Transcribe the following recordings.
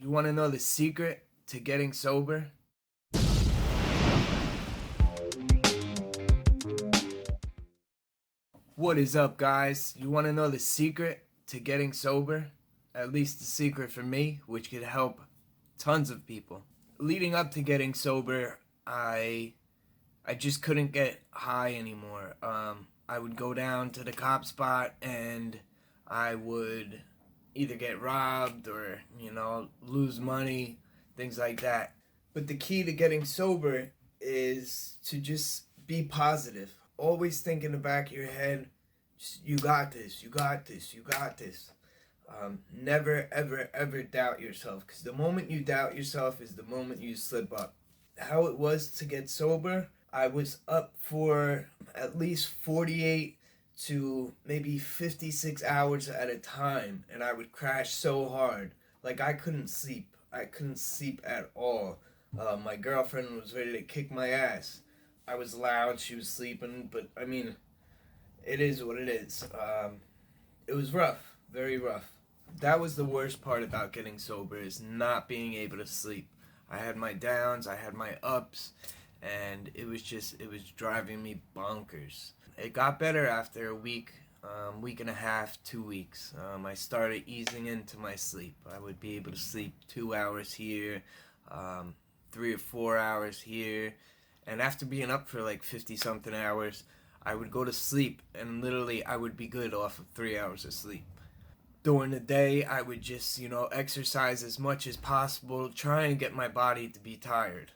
You want to know the secret to getting sober? What is up, guys? You want to know the secret to getting sober? At least the secret for me, which could help tons of people. Leading up to getting sober, I just couldn't get high anymore. I would go down to the cop spot and I would either get robbed or, lose money, things like that. But the key to getting sober is to just be positive. Always think in the back of your head, you got this, you got this, you got this. Never, ever, ever doubt yourself, because the moment you doubt yourself is the moment you slip up. How it was to get sober, I was up for at least 48 to maybe 56 hours at a time, and I would crash so hard. Like, I couldn't sleep. I couldn't sleep at all. My girlfriend was ready to kick my ass. I was loud, she was sleeping, but I mean, it is what it is. It was rough, very rough. That was the worst part about getting sober, is not being able to sleep. I had my downs, I had my ups, and it was driving me bonkers. It got better after a week, week and a half, 2 weeks. I started easing into my sleep. I would be able to sleep 2 hours here, 3 or 4 hours here, and after being up for like 50 something hours, I would go to sleep, and literally I would be good off of 3 hours of sleep. During the day, I would just, exercise as much as possible, try and get my body to be tired.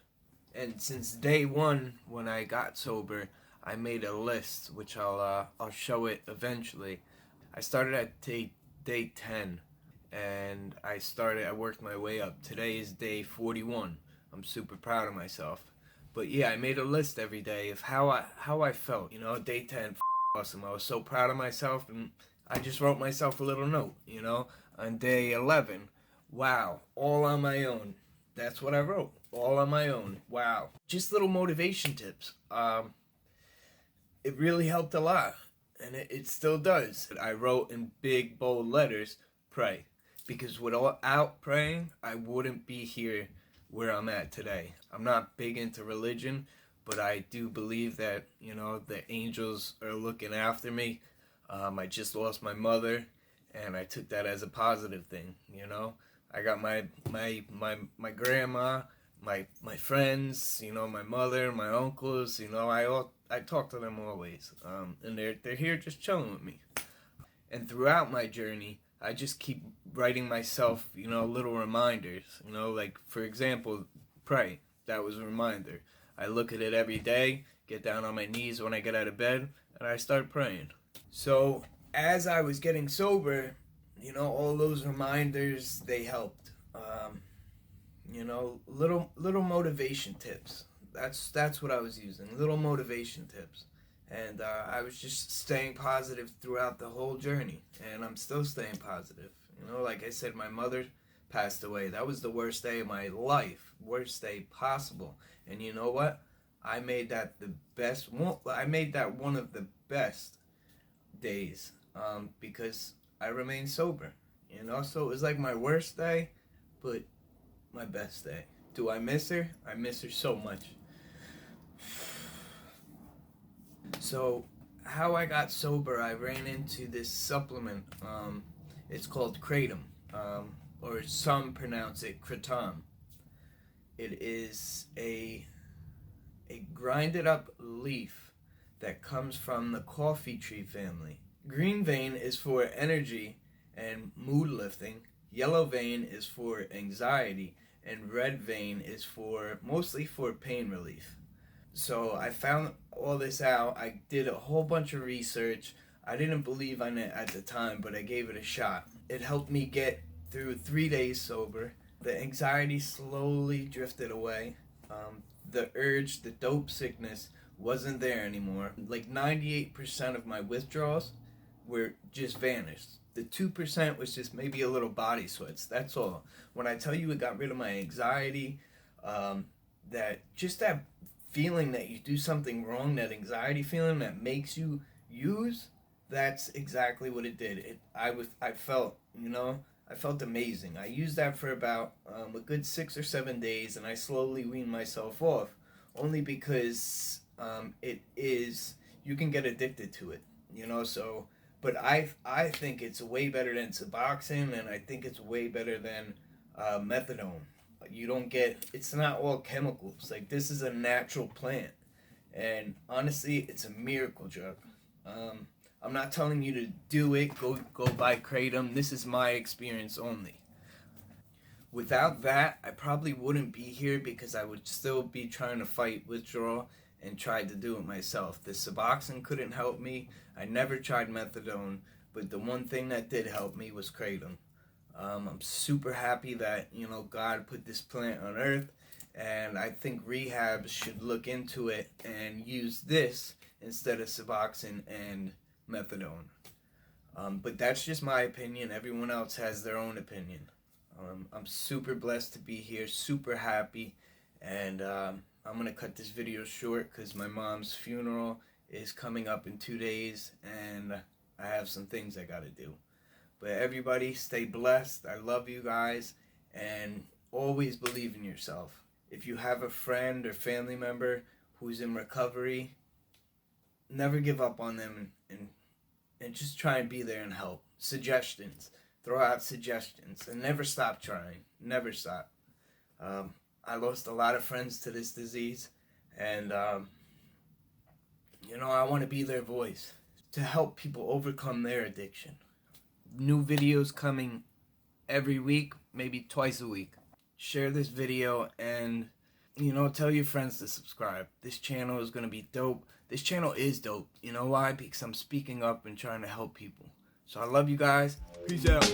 And since day one, when I got sober, I made a list, which I'll show it eventually. I started at day 10, and I worked my way up. Today is day 41. I'm super proud of myself. But yeah, I made a list every day of how I felt. Day 10, awesome. I was so proud of myself, and I just wrote myself a little note. On day 11, wow, all on my own. That's what I wrote, all on my own. Wow, just little motivation tips. It really helped a lot, and it still does. I wrote in big bold letters, pray, because without praying, I wouldn't be here where I'm at today. I'm not big into religion, but I do believe that, the angels are looking after me. I just lost my mother, and I took that as a positive thing. I got my grandma, my friends, my mother, my uncles. I talk to them always, and they're here just chilling with me. And throughout my journey, I just keep writing myself, little reminders. Like, for example, pray. That was a reminder. I look at it every day, get down on my knees when I get out of bed, and I start praying. So as I was getting sober, all those reminders, they helped. Little motivation tips. That's what I was using. Little motivation tips. And I was just staying positive throughout the whole journey, and I'm still staying positive. Like I said, my mother passed away. That was the worst day of my life, worst day possible. And you know what? I made that one of the best days, because I remained sober. So it was like my worst day, but my best day. Do I miss her? I miss her so much. So, how I got sober, I ran into this supplement. It's called kratom, or some pronounce it kratom. It is a grinded up leaf that comes from the coffee tree family. Green vein is for energy and mood lifting. Yellow vein is for anxiety, and red vein is mostly for pain relief. So I found all this out. I did a whole bunch of research. I didn't believe in it at the time, but I gave it a shot. It helped me get through 3 days sober. The anxiety slowly drifted away. The urge, the dope sickness wasn't there anymore. Like 98% of my withdrawals were just vanished. The 2% was just maybe a little body sweats. That's all. When I tell you it got rid of my anxiety, that feeling that you do something wrong, that anxiety feeling that makes you use, that's exactly what it did. I felt, I felt amazing. I used that for about a good 6 or 7 days, and I slowly weaned myself off, only because you can get addicted to it, you know. So, but I think it's way better than Suboxone, and I think it's way better than methadone. You don't get, it's not all chemicals. Like, this is a natural plant, and honestly, it's a miracle drug. Um, I'm not telling you to do it. Go buy kratom. This is my experience only. Without that, I probably wouldn't be here because I would still be trying to fight withdrawal and tried to do it myself. The Suboxone couldn't help me. I never tried methadone, but the one thing that did help me was kratom. I'm super happy that, you know, God put this plant on earth, and I think rehabs should look into it and use this instead of Suboxone and methadone. But that's just my opinion. Everyone else has their own opinion. I'm super blessed to be here, super happy, and I'm going to cut this video short because my mom's funeral is coming up in 2 days, and I have some things I got to do. But everybody, stay blessed. I love you guys, and always believe in yourself. If you have a friend or family member who's in recovery, never give up on them, and just try and be there and help. Suggestions. Throw out suggestions, and never stop trying. Never stop. I lost a lot of friends to this disease, and you know, I want to be their voice to help people overcome their addiction. New videos coming every week, maybe twice a week. Share this video and, you know, tell your friends to subscribe. This channel is going to be dope. This channel is dope. You know why? Because I'm speaking up and trying to help people. So I love you guys. Peace out.